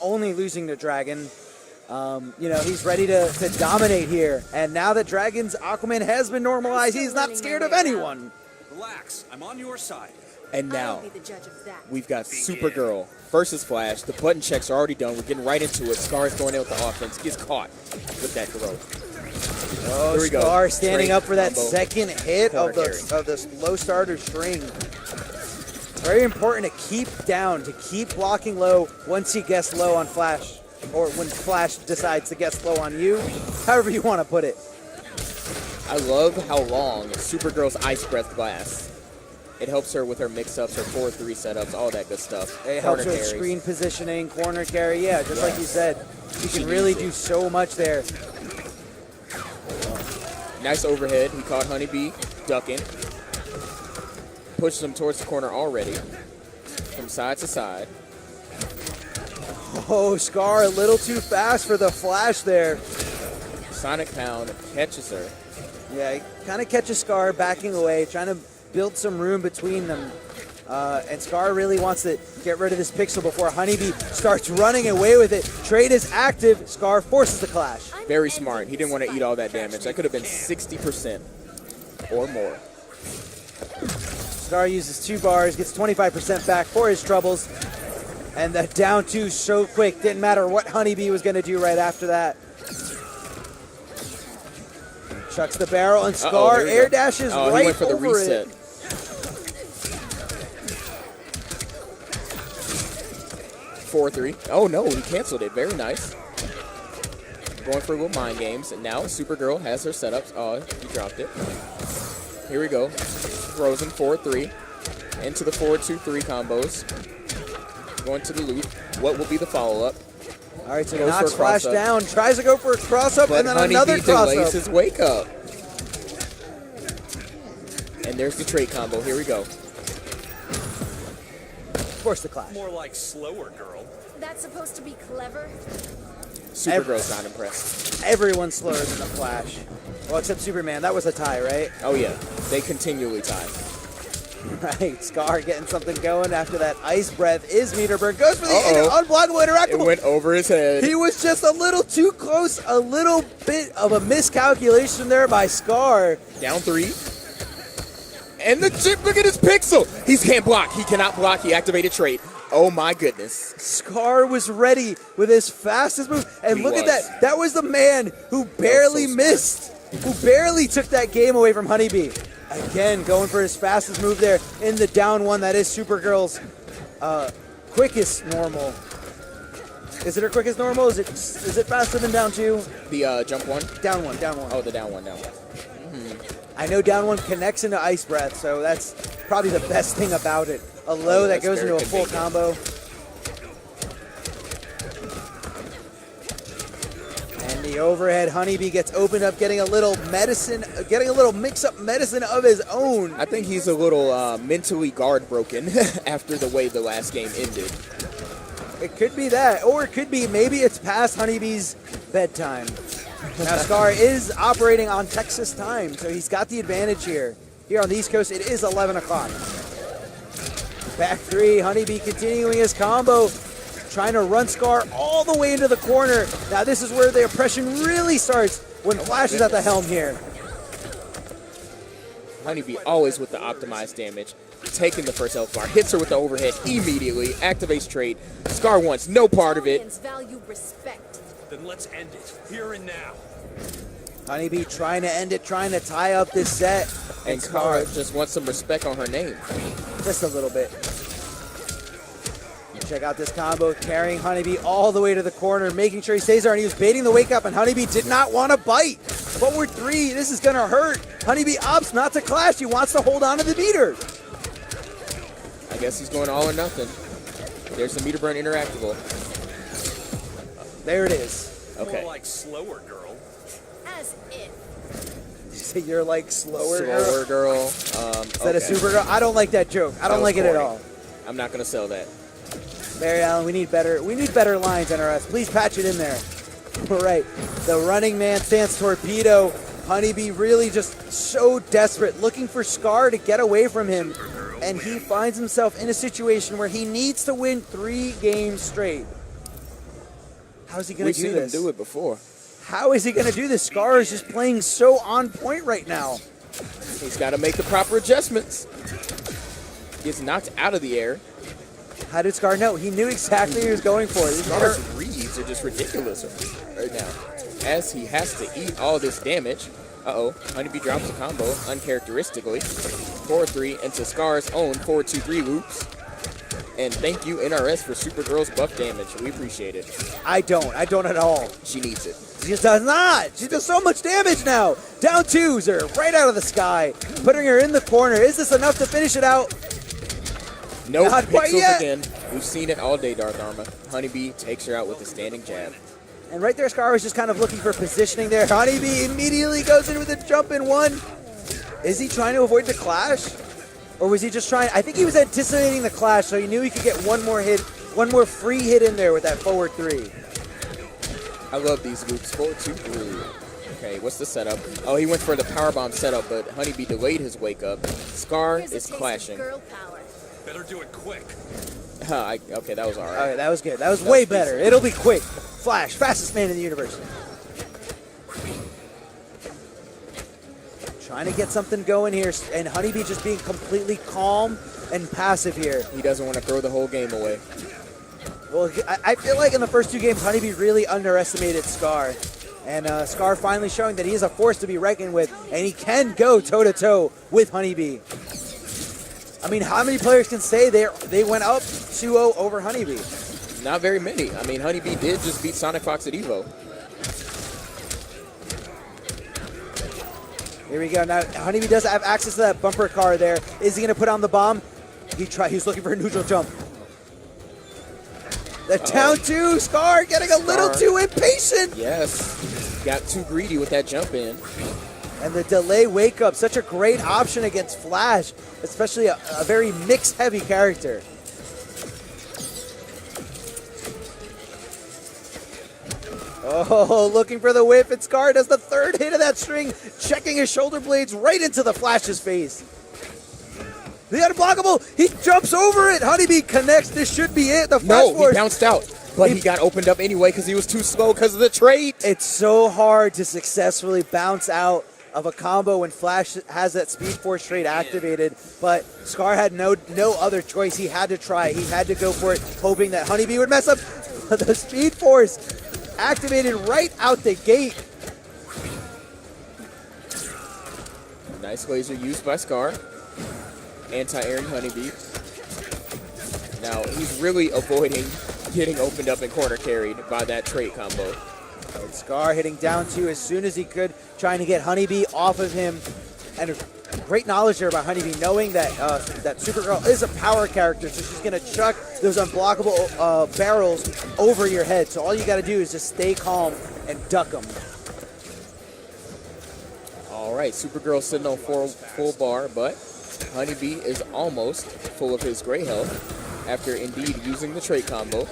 only losing to Dragon. You know, he's ready to dominate here. And now that Dragon's Aquaman has been normalized, he's not scared of anyone. Relax, I'm on your side. And now, we've got Supergirl versus Flash. The button checks are already done. We're getting right into it. Scar's going in with the offense. Gets caught with that throw. Oh, Here we go. Scar standing up for that combo. second hit of the low starter string. Very important to keep down, to keep blocking low once he gets low on Flash. Or when Flash decides to get low on you. However you want to put it. I love how long Supergirl's Ice Breath lasts. It helps her with her mix-ups, her 4-3 setups, all that good stuff. It helps her with screen positioning, corner carry. Yeah, just like you said. She can really do so much there. Nice overhead. He caught Honeybee ducking. Pushes him towards the corner already. From side to side. Oh, Scar a little too fast for the Flash there. Sonic Pound catches her. Yeah, he kind of catches Scar backing away, trying to build some room between them. And Scar really wants to get rid of this pixel before Honeybee starts running away with it. Trade is active. Scar forces the clash. Very smart. He didn't want to eat all that damage. That could have been 60% or more. Scar uses 2 bars, gets 25% back for his troubles. And the down 2 so quick. Didn't matter what Honeybee was going to do right after that. Chucks the barrel, and Scar air dashes right he went for the over reset. it. 4-3. Oh no, he canceled it. Very nice. Going for little mind games, and now Supergirl has her setups. Oh, he dropped it. Here we go. Throws him 4-3 into the 4-2-3 combos. Going to the loop. What will be the follow-up? All right, so he knocks Flash down, tries to go for a cross-up, and then another cross-up. But delays cross-up. his wake-up. And there's the trade combo. Here we go. Force the clash. More like slower girl. That's supposed to be clever? Supergirl's not impressed. Everyone's slower than the Flash. Well, except Superman. That was a tie, right? Oh, yeah. They continually tie. Right. Scar getting something going after that ice breath is meter burn. Goes for the unblockable interactable. It went over his head. He was just a little too close. A little bit of a miscalculation there by Scar. Down 3. And the chip, look at his pixel. He can't block. He cannot block. He activated trait. Oh my goodness. Scar was ready with his fastest move. And look at that. That was the man who barely missed. Who barely took that game away from Honeybee. Again, going for his fastest move there in the down 1. That is Supergirl's quickest normal. Is it her quickest normal? Is it faster than down 2? The jump 1? Down 1, down 1. Oh, the down 1. I know down 1 connects into Ice Breath, so that's probably the best thing about it. A low that goes into a full combo. And the overhead Honeybee gets opened up, getting a little mix-up medicine of his own. I think he's a little mentally guard broken after the way the last game ended. It could be that, or it could be maybe it's past Honeybee's bedtime. Now Scar is operating on Texas time, so he's got the advantage here. Here on the East Coast, it is 11 o'clock. Back 3, Honeybee continuing his combo, trying to run Scar all the way into the corner. Now this is where the oppression really starts when Flash is at the helm here. Honeybee always with the optimized damage. Taking the first health bar, hits her with the overhead immediately, activates trait. Scar wants no part of it. Value respect. Then let's end it, here and now. Honeybee trying to end it, trying to tie up this set. And Scar just wants some respect on her name. Just a little bit. Check out this combo, carrying Honeybee all the way to the corner, making sure he stays there, and he was baiting the wake up, and Honeybee did not want to bite. Forward 3, this is gonna hurt. Honeybee opts not to clash, he wants to hold on to the meter. I guess he's going all or nothing. There's the meter burn interactable. There it is. Okay. More like slower girl. As if. Did you say you're like slower girl? Instead of Supergirl? I don't like that joke. I don't like it at all. I'm not gonna sell that. Barry Allen, we need better lines, NRS. Please patch it in there. All right. The running man stance torpedo. Honeybee really just so desperate, looking for Scar to get away from him. And he finds himself in a situation where he needs to win 3 games straight. How's he going We've to do seen this? him do it before. How is he going to do this? Scar is just playing so on point right now. He's got to make the proper adjustments. Gets knocked out of the air. How did Scar know? He knew exactly what he was going for. Scar's reads are just ridiculous right now. As he has to eat all this damage. Uh-oh. Honeybee drops a combo uncharacteristically. 4-3 into Scar's own 4-2-3 loops. And thank you, NRS, for Supergirl's buff damage. We appreciate it. I don't at all. She needs it. She just does not. She does so much damage now. Down twos are right out of the sky. Putting her in the corner. Is this enough to finish it out? No Not quite pixels yet. again. We've seen it all day, Darth Arma. Honeybee takes her out with a standing jab. And right there, Scar was just kind of looking for positioning there. Honeybee immediately goes in with a jump in one. Is he trying to avoid the clash? Or was he just trying? I think he was anticipating the clash, so he knew he could get one more hit, one more free hit in there with that forward 3. I love these loops. 4-2-3. Okay, what's the setup? Oh, he went for the powerbomb setup, but Honeybee delayed his wake up. Scar Here's a is taste of clashing. girl power. Better do it quick. Okay, that was all All right. right, that was good. That was way better. It'll be quick. Flash, fastest man in the universe. Trying to get something going here, and Honeybee just being completely calm and passive here. He doesn't want to throw the whole game away. Well, I feel like in the first 2 games, Honeybee really underestimated Scar. And Scar finally showing that he is a force to be reckoned with, and he can go toe-to-toe with Honeybee. I mean, how many players can say they went up 2-0 over Honeybee? Not very many. I mean, Honeybee did just beat SonicFox at EVO. Here we go. Now, Honeybee does have access to that bumper car there. Is he going to put on the bomb? He's looking for a neutral jump. The down 2, Scar getting a little too impatient. Yes. Got too greedy with that jump in. And the delay wake up, such a great option against Flash, especially a very mix-heavy character. Oh, looking for the whip, and Scar does the 3rd hit of that string, checking his shoulder blades right into the Flash's face. The unblockable, he jumps over it. Honeybee connects, this should be it. The Flash No, Force. he bounced out. But he got opened up anyway because he was too slow because of the trait. It's so hard to successfully bounce out of a combo when Flash has that Speed Force trait activated, but Scar had no other choice. He had to try. He had to go for it, hoping that Honeybee would mess up. The Speed Force activated right out the gate. Nice laser used by Scar. Anti-airing Honeybee. Now, he's really avoiding getting opened up and corner carried by that trait combo. And Scar hitting down 2 as soon as he could, trying to get Honeybee off of him. And great knowledge there about Honeybee, knowing that that Supergirl is a power character, so she's going to chuck those unblockable barrels over your head. So all you got to do is just stay calm and duck them. All right, Supergirl sitting on full bar, but Honeybee is almost full of his gray health after indeed using the trait combo.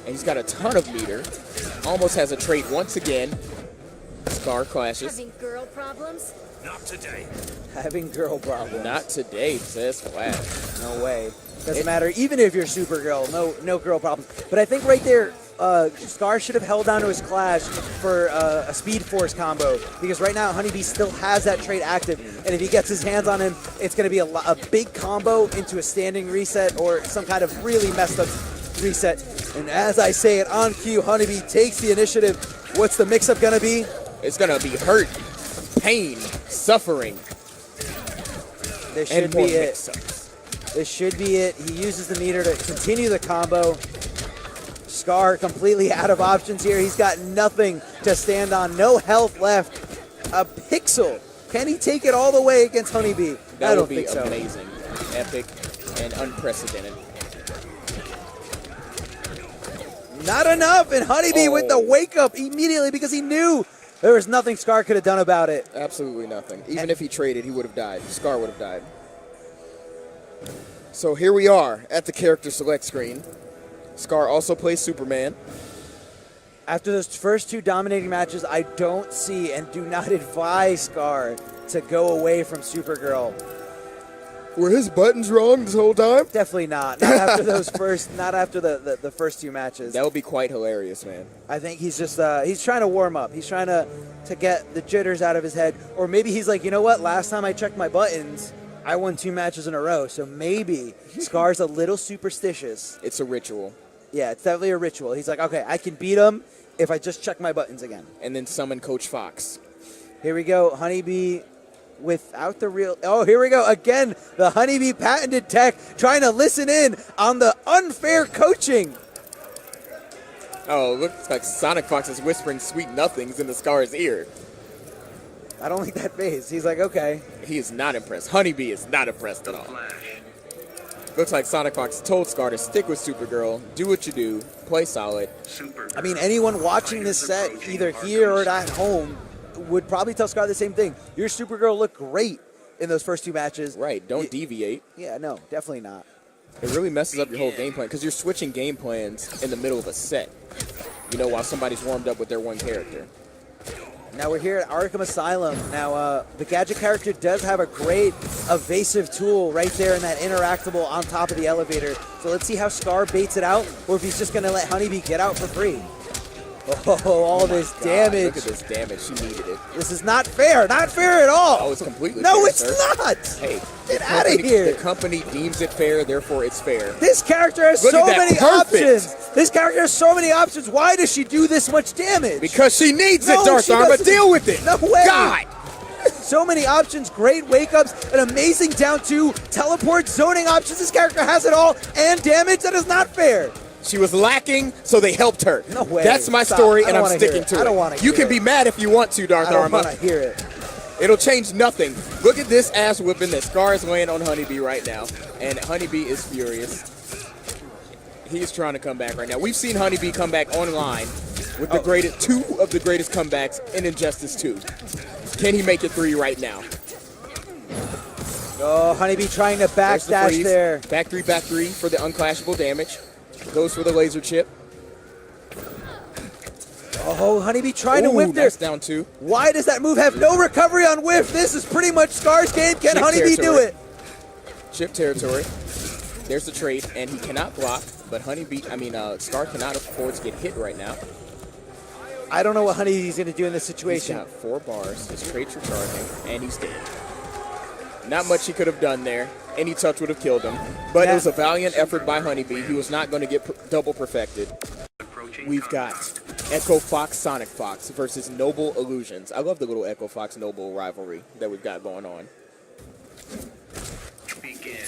And he's got a ton of meter. Almost has a trait once again. Scar clashes. Having girl problems? Not today. Having girl problems. Not today, says Flash. No way. Doesn't matter. Even if you're Supergirl, no girl problems. But I think right there, Scar should have held down to his clash for a Speed Force combo, because right now Honeybee still has that trait active, and if he gets his hands on him, it's going to be a big combo into a standing reset or some kind of really messed up reset. And as I say it on cue, Honeybee takes the initiative. What's the mix-up going to be? It's going to be hurt, pain, suffering, This should and more be it. mix-ups. This should be it. He uses the meter to continue the combo. Scar completely out of options here. He's got nothing to stand on. No health left. A pixel. Can he take it all the way against Honeybee? That I don't would be think so. amazing, epic, and unprecedented. Not enough. And Honeybee with the wake up immediately, because he knew there was nothing Scar could have done about it. Absolutely nothing. Even if he traded, he would have died. Scar would have died. So here we are at the character select screen. Scar also plays Superman. After those first 2 dominating matches, I don't see and do not advise Scar to go away from Supergirl. Were his buttons wrong this whole time? Definitely not. Not after those first. Not after the first 2 matches. That would be quite hilarious, man. I think he's just he's trying to warm up. He's trying to get the jitters out of his head, or maybe he's like, you know what? Last time I checked my buttons, I won 2 matches in a row. So maybe Scar's a little superstitious. It's a ritual. Yeah, it's definitely a ritual. He's like, okay, I can beat him if I just check my buttons again. And then summon Coach Fox. Here we go, Honeybee. Without the real... Oh, here we go. Again, the Honeybee patented tech trying to listen in on the unfair coaching. Oh, looks like SonicFox is whispering sweet nothings in the Scar's ear. I don't like that face. He's like, okay. He is not impressed. Honeybee is not impressed at all. Looks like SonicFox told Scar to stick with Supergirl, do what you do, play solid. I mean, anyone watching this set, either here or at home, would probably tell Scar the same thing. Your Supergirl looked great in those first 2 matches. Right, don't deviate. Yeah, no, definitely not. It really messes up your whole game plan because you're switching game plans in the middle of a set, you know, while somebody's warmed up with their one character. Now we're here at Arkham Asylum. Now, the Gadget character does have a great evasive tool right there in that interactable on top of the elevator. So let's see how Scar baits it out, or if he's just going to let Honeybee get out for free. Oh, all this damage. Look at this damage. She needed it. This is not fair. Not fair at all. Oh, it's completely no, fair, it's sir. not. Hey, get out of here. The company deems it fair, therefore it's fair. This character has Look so at that. many Perfect. options. This character has so many options. Why does she do this much damage? Because she needs No, it, Darth she Armor. doesn't. Deal with it. No way. God. So many options, great wake-ups, an amazing down 2, teleport, zoning options. This character has it all, and damage. That is not fair. She was lacking, so they helped her. No way. That's my Stop. story, I and don't I'm wanna hear sticking it. to it. I don't want to You hear can be it. mad if you want to, Darth I don't Armor. want to hear it. It'll change nothing. Look at this ass whipping that Scar is laying on Honeybee right now, and Honeybee is furious. He's trying to come back right now. We've seen Honeybee come back online with the greatest, 2 of the greatest comebacks in Injustice 2. Can he make it 3 right now? Oh, Honeybee trying to There's the backdash freeze. there. Back 3 for the unclashable damage. Goes for the laser chip. Oh, Honeybee trying to Ooh, whip there. that's down 2. Why does that move have no recovery on whiff? This is pretty much Scar's game. Can Chip Honeybee do territory. it? Chip territory. There's the trade, and he cannot block, but Scar cannot afford to get hit right now. I don't know what Honeybee's going to do in this He's situation. got 4 bars. His trade's recharging, and he's dead. Not much he could have done there. Any touch would have killed him. But it was a valiant effort by Honeybee. He was not going to get double perfected. We've got Echo Fox, SonicFox versus Noble Illusions. I love the little Echo Fox Noble rivalry that we've got going on.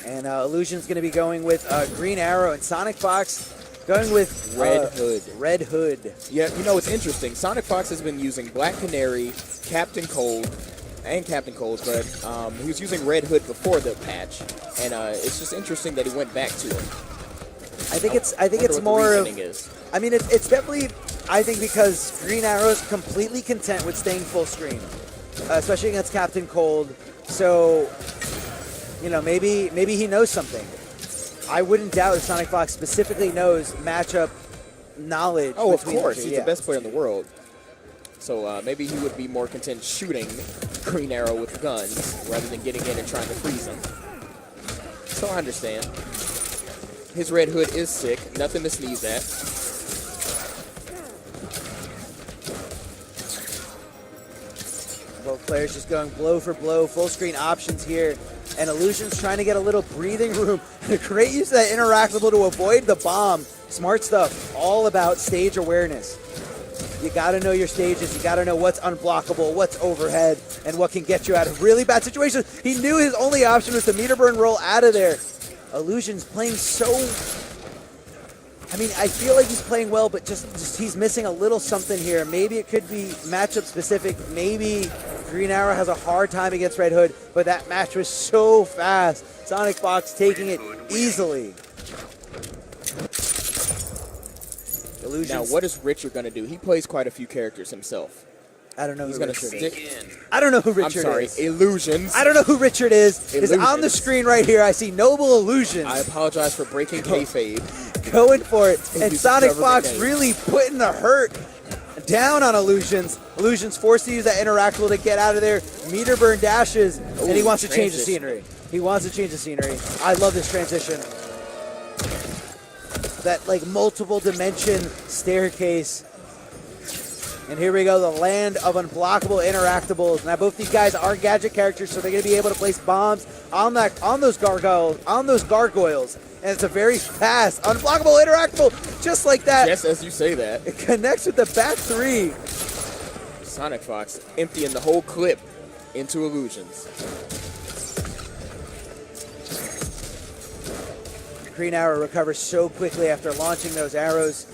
And Illusion's going to be going with Green Arrow, and SonicFox going with Red Hood. Red Hood. Yeah, you know, it's interesting. SonicFox has been using Black Canary, Captain Cold, and Captain Cold, but he was using Red Hood before the patch, and it's just interesting that he went back to it. I think it's more of. I mean, it's definitely. I think because Green Arrow's completely content with staying full screen, especially against Captain Cold. So, you know, maybe he knows something. I wouldn't doubt if SonicFox specifically knows matchup knowledge. Oh, of between the course, two, he's yeah. the best player in the world. So maybe he would be more content shooting Green Arrow with guns rather than getting in and trying to freeze him. So I understand. His Red Hood is sick. Nothing to sneeze at. Both players just going blow for blow, full screen options here. And Illusion's trying to get a little breathing room. A great use of that interactable to avoid the bomb. Smart stuff. All about stage awareness. You got to know your stages. You got to know what's unblockable, what's overhead, and what can get you out of really bad situations. He knew his only option was to meter burn roll out of there. Illusion's playing so... I mean, I feel like he's playing well, but just he's missing a little something here. Maybe it could be matchup specific. Maybe Green Arrow has a hard time against Red Hood, but that match was so fast. SonicFox taking it easily. Illusions. Now, what is Richard going to do? He plays quite a few characters himself. I don't know He's who going to Richard is. stick. I don't know who I'm Richard sorry, is. Illusions. I don't know who Richard is. It's on the Illusions. screen right here. I see Noble Illusions. I apologize for breaking kayfabe. Going for it. And He's a government SonicFox name. really putting the hurt down on Illusions. Illusions forced to use that interactable to get out of there. Meter burn dashes, and he wants to change the transition. scenery. He wants to change the scenery. I love this transition. That like multiple dimension staircase. And here we go, the land of unblockable interactables. Now both these guys are gadget characters, so they're going to be able to place bombs on those gargoyles. And it's a very fast, unblockable interactable, just like that. Just as you say that. It connects with the back three. SonicFox emptying the whole clip into illusions. Green Arrow recovers so quickly after launching those arrows.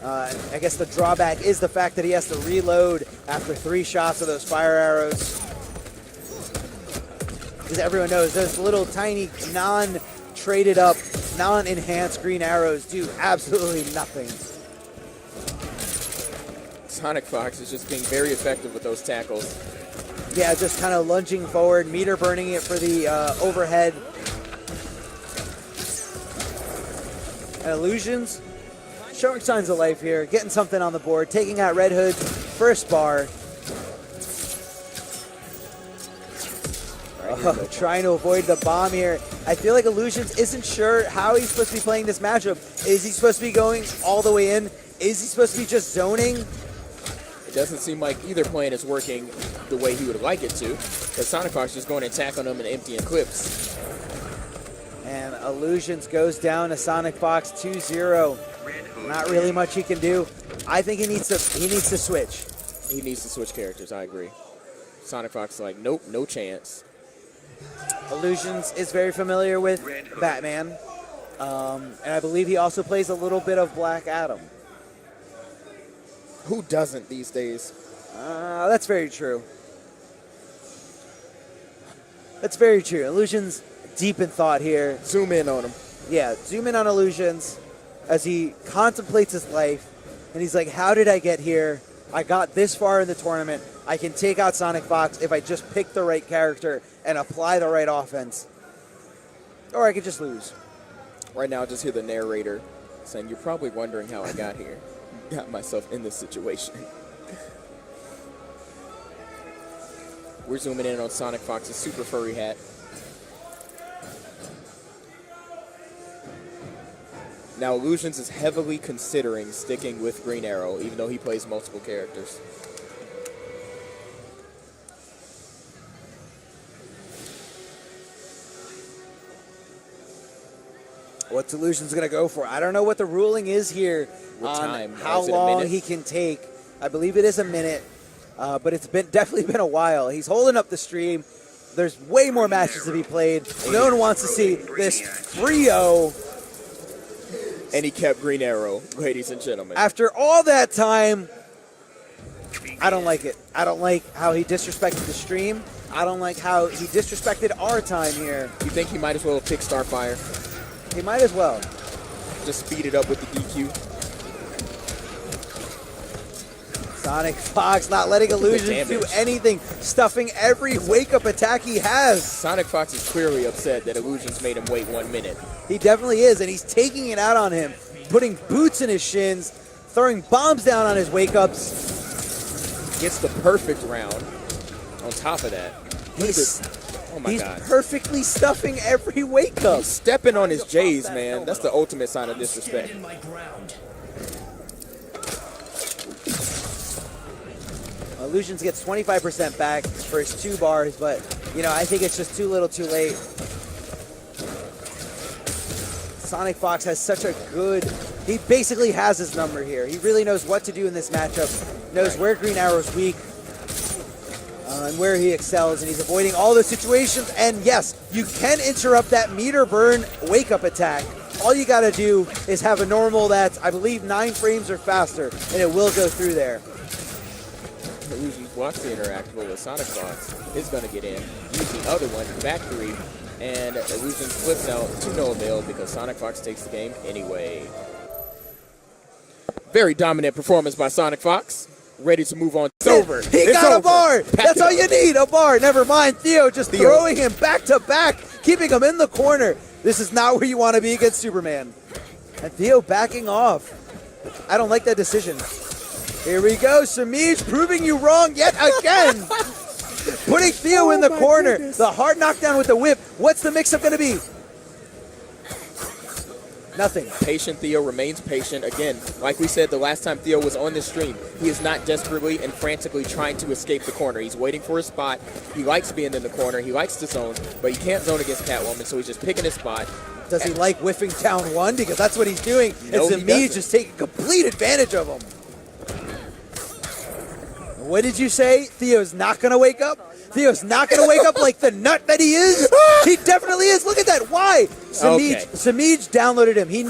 I guess the drawback is the fact that he has to reload after 3 shots of those fire arrows. Because everyone knows those little tiny non-traded up, non-enhanced green arrows do absolutely nothing. SonicFox is just being very effective with those tackles. Yeah, just kind of lunging forward, meter burning it for the overhead. And Illusions showing signs of life here, getting something on the board, taking out Red Hood's first bar. Trying to avoid the bomb here. I feel like Illusions isn't sure how he's supposed to be playing this matchup. Is he supposed to be going all the way in? Is he supposed to be just zoning? It doesn't seem like either plan is working the way he would like it to, because SonicFox is going to attack on him and emptying clips. And Illusions goes down to SonicFox 2-0. Not really much he can do. I think he needs to switch. He needs to switch characters, I agree. SonicFox is like, nope, no chance. Illusions is very familiar with Batman. And I believe he also plays a little bit of Black Adam. Who doesn't these days? That's very true. That's very true. Illusions deep in thought here. Zoom in on him. Yeah, zoom in on Illusions as he contemplates his life. And he's like, how did I get here? I got this far in the tournament. I can take out SonicFox if I just pick the right character and apply the right offense. Or I could just lose. Right now, I just hear the narrator saying, you're probably wondering how I got here. Got myself in this situation. We're zooming in on SonicFox's super furry hat. Now, Illusions is heavily considering sticking with Green Arrow, even though he plays multiple characters. What's Illusions going to go for? I don't know what the ruling is here What on time? how Is it a long minute? he can take. I believe it is a minute, but it's definitely been a while. He's holding up the stream. There's way more matches to be played. No one wants to see this trio. And he kept Green Arrow, ladies and gentlemen. After all that time, I don't like it. I don't like how he disrespected the stream. I don't like how he disrespected our time here. You think he might as well have picked Starfire? He might as well. Just speed it up with the DQ. SonicFox not letting Illusions do anything, stuffing every wake-up attack he has. SonicFox is clearly upset that Illusions made him wait 1 minute. He definitely is, and he's taking it out on him, putting boots in his shins, throwing bombs down on his wake-ups. Gets the perfect round on top of that. Oh my He's God. perfectly stuffing every wake-up. He's stepping on his J's, man. That's the ultimate sign of disrespect. Illusions gets 25% back for his 2 bars, but, I think it's just too little too late. SonicFox has such a good... He basically has his number here. He really knows what to do in this matchup, knows where Green Arrow's weak, and where he excels, and he's avoiding all the situations. And yes, you can interrupt that meter burn wake-up attack. All you got to do is have a normal that's, I believe, 9 frames or faster, and it will go through there. Illusions wants the interactable with SonicFox. Is going to get in. Use the other one, back 3, and Illusions flips out to no avail because SonicFox takes the game anyway. Very dominant performance by SonicFox. Ready to move on. It's over. He got a bar. That's all you need, a bar. Never mind. Theo just throwing him back to back, keeping him in the corner. This is not where you want to be against Superman. And Theo backing off. I don't like that decision. Here we go. Semiij proving you wrong yet again. putting Theo in the my corner. goodness. The hard knockdown with the whip. What's the mix-up going to be? Nothing. Patient Theo remains patient. Again, like we said the last time Theo was on this stream, he is not desperately and frantically trying to escape the corner. He's waiting for a spot. He likes being in the corner. He likes to zone, but he can't zone against Catwoman, so he's just picking his spot. Does he like whiffing down one? Because that's what he's doing. No, and he Semij doesn't. just taking complete advantage of him. What did you say? Theo's not going to wake up? Theo's not going to wake up like the nut that he is? He definitely is. Look at that. Why? Semij downloaded him. He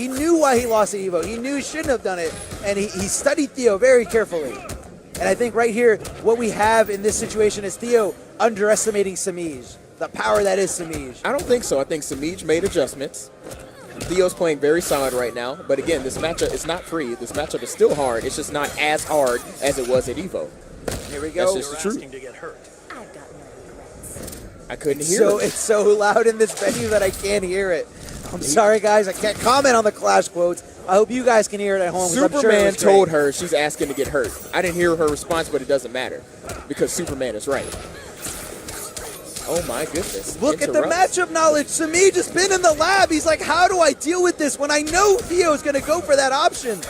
knew why he lost to Evo. He knew he shouldn't have done it. And he studied Theo very carefully. And I think right here, what we have in this situation is Theo underestimating Semij. The power that is Semij. I don't think so. I think Semij made adjustments. Theo's playing very solid right now. But again, this matchup is not free. This matchup is still hard. It's just not as hard as it was at Evo. Here we go. That's just the truth. Asking to get hurt. I've got no regrets. I couldn't hear So it. it's so loud in this venue that I can't hear it. I'm sorry, guys. I can't comment on the Clash quotes. I hope you guys can hear it at home. 'cause I'm sure it Superman was told great. her she's asking to get hurt. I didn't hear her response, but it doesn't matter because Superman is right. Oh my goodness. Look at the Interrupts. matchup knowledge. Semij has been in the lab. He's like, how do I deal with this when I know Theo's going to go for that option?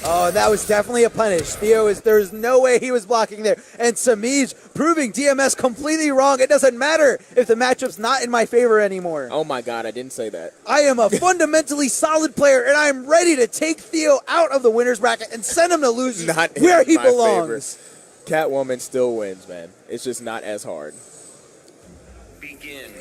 Oh, that was definitely a punish. There's no way he was blocking there. And Semij proving DMS completely wrong. It doesn't matter if the matchup's not in my favor anymore. Oh my god, I didn't say that. I am a fundamentally solid player, and I'm ready to take Theo out of the winner's bracket and send him to losers Not where in he my belongs. Catwoman still wins, man. It's just not as hard. Begin.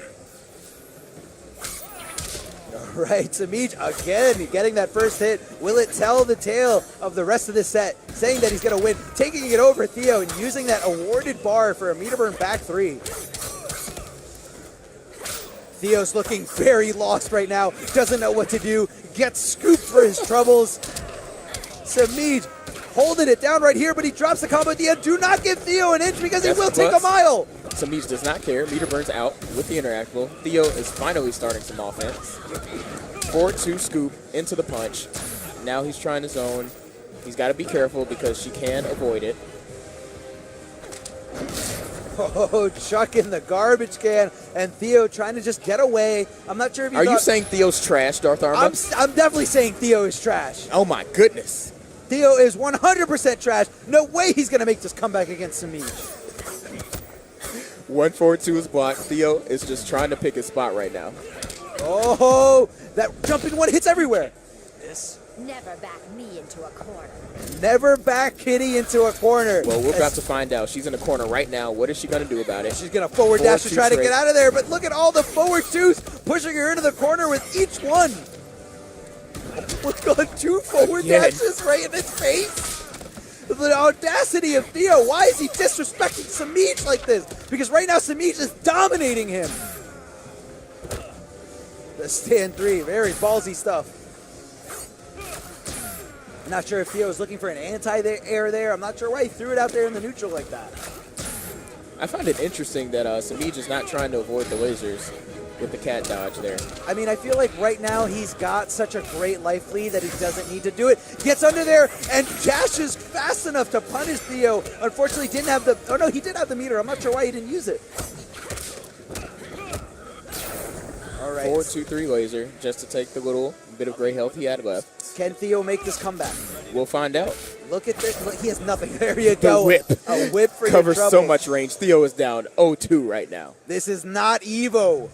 Right, Semij again getting that first hit. Will it tell the tale of the rest of the set? Saying that he's going to win, taking it over Theo and using that awarded bar for a meter burn back three. Theo's looking very lost right now. Doesn't know what to do. Gets scooped for his troubles. Semij holding it down right here, but he drops the combo at the end. Do not give Theo an inch because he That's will the take a plus. mile. Semij does not care. Meter burns out with the interactable. Theo is finally starting some offense. 4-2 scoop into the punch. Now he's trying to zone. He's got to be careful because she can avoid it. Oh, Chuck in the garbage can, and Theo trying to just get away. I'm not sure if Are you saying Theo's trash, Darth Armor? I'm definitely saying Theo is trash. Oh my goodness. Theo is 100% trash. No way he's going to make this comeback against Semij. 1-4-2 is blocked. Theo is just trying to pick his spot right now. Oh, that jumping one hits everywhere. This. Never back me into a corner. Never back Kitty into a corner. Well, we're about to find out. She's in the corner right now. What is she going to do about it? She's going to forward dash to 4-2 try to straight. get out of there, but look at all the forward twos pushing her into the corner with each one. Look on 2 forward Again. dashes right in his face. The audacity of Theo. Why is he disrespecting Semij like this? Because right now Semij is dominating him. The stand 3, very ballsy stuff. Not sure if Theo is looking for an anti-air there. I'm not sure why he threw it out there in the neutral like that. I find it interesting that Semij is not trying to avoid the lasers with the cat dodge there. I mean, I feel like right now he's got such a great life lead that he doesn't need to do it. Gets under there and dashes fast enough to punish Theo. Unfortunately, didn't have the... Oh, no, he did have the meter. I'm not sure why he didn't use it. All right. 4-2-3 laser just to take the little bit of gray health he had left. Can Theo make this comeback? We'll find out. Look at this. Look, he has nothing. There you The go. whip. A whip for your Covers trouble. so much range. Theo is down 0-2 right now. This is not Evo.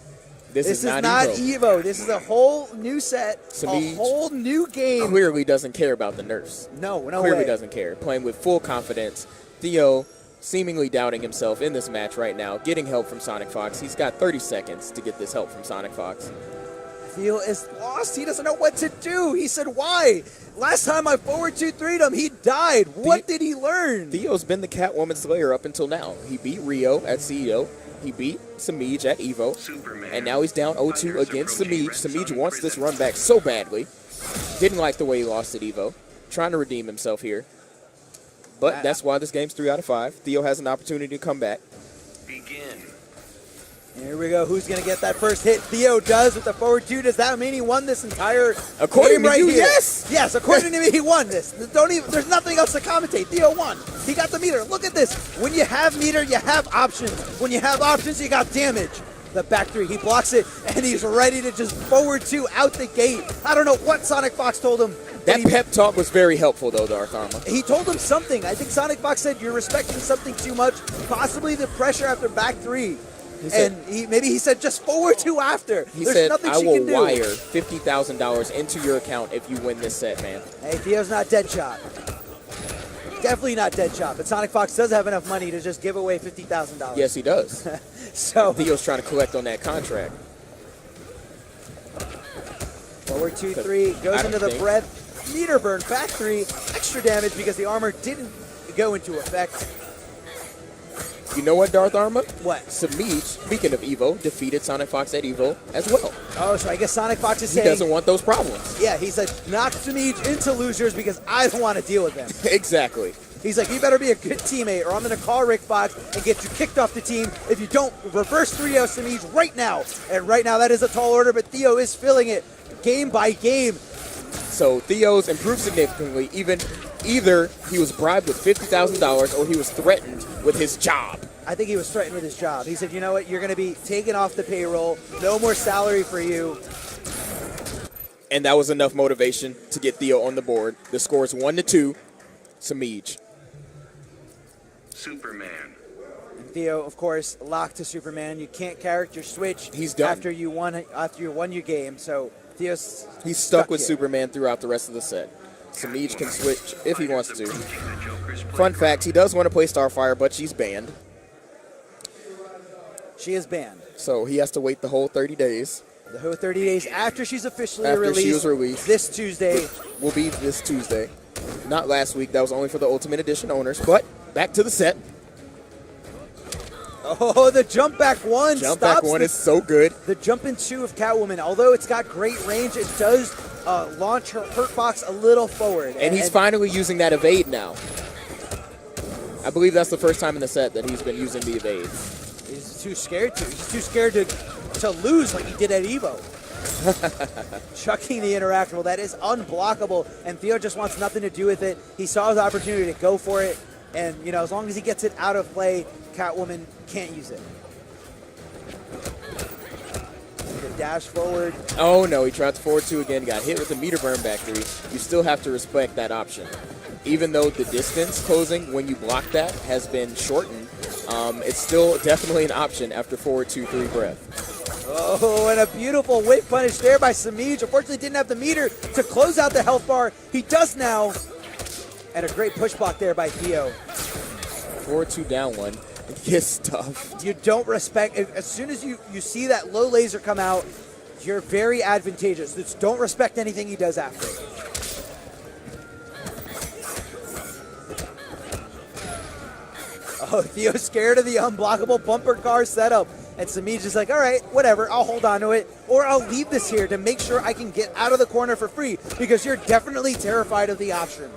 This is not Evo. Evo. This is a whole new set, Semij a whole new game. Clearly doesn't care about the nerfs. No Clearly way. doesn't care. Playing with full confidence. Theo seemingly doubting himself in this match right now. Getting help from SonicFox. He's got 30 seconds to get this help from SonicFox. Theo is lost. He doesn't know what to do. He said, why? Last time I forward 2-3'd him, he died. What did he learn? Theo's been the Catwoman Slayer up until now. He beat Rio at CEO. He beat Semij at Evo. Superman. And now he's down 0-2 against Semij. Semij wants this run back so badly. Didn't like the way he lost at Evo. Trying to redeem himself here. But that's why this game's 3 out of 5. Theo has an opportunity to come back. Begin. Here we go. Who's going to get that first hit? Theo does with the forward 2. Does that mean he won this entire According game to right you, here? yes. Yes, according to me, he won this. There's nothing else to commentate. Theo won. He got the meter. Look at this. When you have meter, you have options. When you have options, you got damage. The back 3, he blocks it, and he's ready to just forward 2 out the gate. I don't know what SonicFox told him. That pep talk was very helpful, though, Darth Arma. He told him something. I think SonicFox said, you're respecting something too much, possibly the pressure after back 3. Maybe he said just forward 2 after. He There's said, nothing I she will can do. wire $50,000 into your account if you win this set, man. Hey, Theo's not Deadshot. Definitely not Deadshot, but SonicFox does have enough money to just give away $50,000. Yes, he does. So Theo's trying to collect on that contract. forward 2, 3, goes into the breath. Meter burn, back 3, extra damage because the armor didn't go into effect. You know what, Darth Arma? What? Semij, speaking of Evo, defeated SonicFox at Evo as well. Oh, so I guess SonicFox is He saying... doesn't want those problems. Yeah, he said, knock Semij into losers because I don't want to deal with them. Exactly. He's like, you better be a good teammate or I'm going to call Rick Fox and get you kicked off the team if you don't reverse 3-0 Semij right now. And right now, that is a tall order, but Theo is filling it game by game. So Theo's improved significantly. Either he was bribed with $50,000 or he was threatened with his job. I think he was threatened with his job. He said, you know what, you're going to be taken off the payroll. No more salary for you. And that was enough motivation to get Theo on the board. The score is 1-2, Semij. Superman. And Theo, of course, locked to Superman. You can't character switch He's done. after you won your game. So Theo's He's stuck with here. Superman throughout the rest of the set. Semij can switch if he wants to. Approaching the Joker's Fun fact, he does want to play Starfire, but she's banned. She is banned. So he has to wait the whole 30 days. The whole 30 days after she's officially After released. she was released. This Tuesday. Will be this Tuesday. Not last week. That was only for the Ultimate Edition owners. But back to the set. Oh, the jump back 1 Jump back stops 1 is so good. the jump in 2 of Catwoman. Although it's got great range, it does launch her Hurt Box a little forward. And he's finally using that evade now. I believe that's the first time in the set that he's been using the evade. He's too scared to. He's too scared to lose like he did at Evo. Chucking the interactable. That is unblockable. And Theo just wants nothing to do with it. He saw his opportunity to go for it. And, you know, as long as he gets it out of play, Catwoman can't use it. The dash forward. Oh no, he tried to forward 2 again. Got hit with the meter burn back 3. You still have to respect that option. Even though the distance closing when you block that has been shortened, it's still definitely an option after forward 2, 3 breath. Oh, and a beautiful whip punish there by Semij. Unfortunately, didn't have the meter to close out the health bar. He does now. And a great push block there by Theo. Forward 2, down 1. Gets tough. You don't respect, as soon as you see that low laser come out, you're very advantageous. Just don't respect anything he does after. Oh, Theo's scared of the unblockable bumper car setup. And Semij is like, all right, whatever, I'll hold on to it. Or I'll leave this here to make sure I can get out of the corner for free because you're definitely terrified of the option.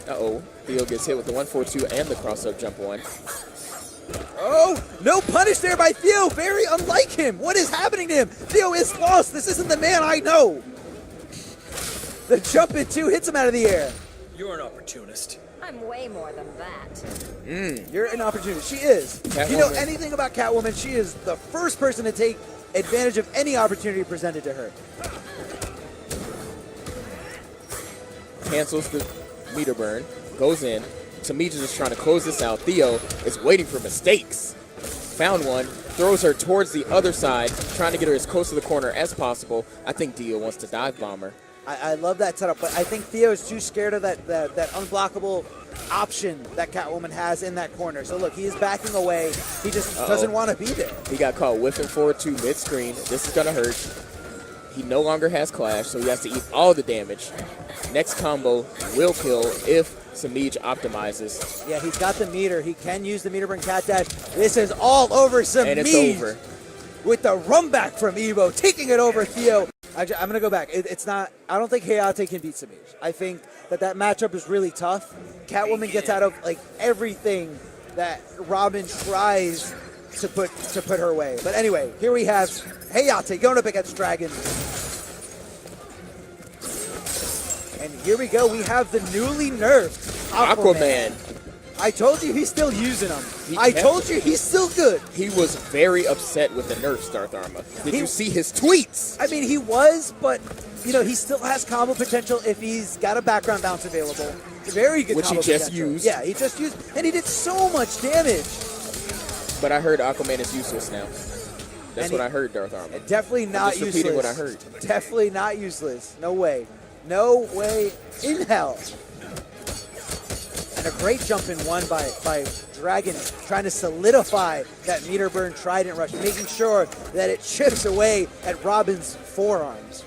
Uh-oh. Theo gets hit with the 1-4-2 and the cross-up jump 1. Oh, no punish there by Theo. Very unlike him. What is happening to him? Theo is lost. This isn't the man I know. The jump in 2 hits him out of the air. You're an opportunist. I'm way more than that. You're an opportunist. She is. Catwoman. You know anything about Catwoman, she is the first person to take advantage of any opportunity presented to her. Cancels the meter burn. Goes in. Semij is just trying to close this out. Theo is waiting for mistakes. Found one. Throws her towards the other side, trying to get her as close to the corner as possible. I think Theo wants to dive bomb her. I love that setup, but I think Theo is too scared of that unblockable option that Catwoman has in that corner. So look, he is backing away. He just doesn't want to be there. He got caught whiffing forward 2 mid-screen. This is going to hurt. He no longer has Clash, so he has to eat all the damage. Next combo will kill if Semij optimizes. Yeah, he's got the meter. He can use the meter burn cat dash. This is all over Semij. And it's over. With the run back from Evo, taking it over Theo. I'm going to go back. It's not, I don't think Hayate can beat Semij. I think that matchup is really tough. Catwoman gets out of like everything that Robin tries to put her away. But anyway, here we have Hayate going up against Dragon. And here we go. We have the newly nerfed Aquaman. I told you he's still using them. I told you he's still good. He was very upset with the nerfs, Darth Arma. Did you see his tweets? I mean, he was, but you know, he still has combo potential if he's got a background bounce available. Very good Which combo he just potential. used. Yeah, he just used, and he did so much damage. But I heard Aquaman is useless now. That's what I heard, Darth Arma. Definitely not useless. Repeating what I heard. Definitely not useless. No way. No way in hell. And a great jump in one by Dragon, trying to solidify that meter burn trident rush, making sure that it chips away at Robin's forearms.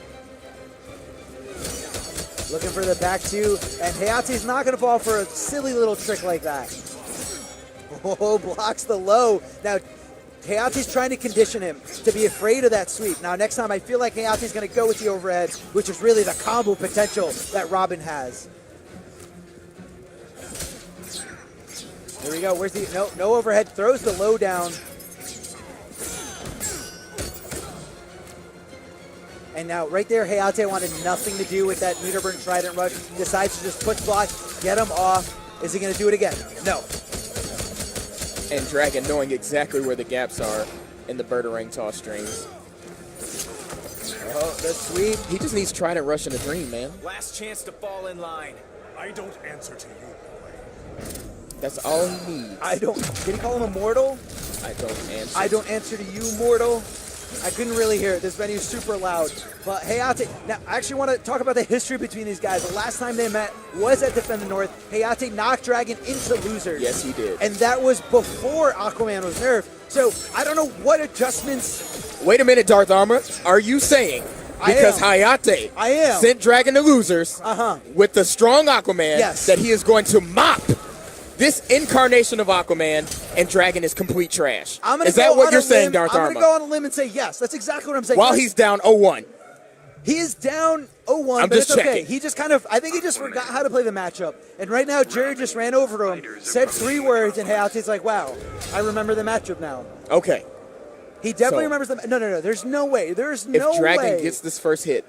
Looking for the back two, and Hayate's not going to fall for a silly little trick like that. Oh, blocks the low. Now, Hayate's trying to condition him to be afraid of that sweep. Now, next time, I feel like Hayate's going to go with the overhead, which is really the combo potential that Robin has. There we go. Where's the no overhead? Throws the low down. And now, right there, Hayate wanted nothing to do with that meter burn trident rush. Decides to just push block, get him off. Is he going to do it again? No. And Dragon knowing exactly where the gaps are in the Birdarang toss strings. Oh, the sweep. He just needs trident rush in a dream, man. Last chance to fall in line. I don't answer to you, boy. That's all he needs. Did he call him immortal? I don't answer. I don't answer to you, mortal. I couldn't really hear it. This venue's super loud. But Hayate, now I actually want to talk about the history between these guys. The last time they met was at Defend the North. Hayate knocked Dragon into losers. Yes, he did. And that was before Aquaman was nerfed. So I don't know what adjustments. Wait a minute, Darth Armor. Are you saying because Hayate sent Dragon to losers with the strong Aquaman that he is going to mop this incarnation of Aquaman, and Dragon is complete trash? Is that what you're saying, Darth Arma? I'm going to go on a limb and say yes. That's exactly what I'm saying. While he's down 0-1. He is down 0-1, but it's okay. He just I think he just forgot how to play the matchup. And right now, Jerry just ran over to him, said 3 words, and Hayate's like, wow, I remember the matchup now. Okay. He definitely remembers the No. There's no way. There's no way. If Dragon gets this first hit,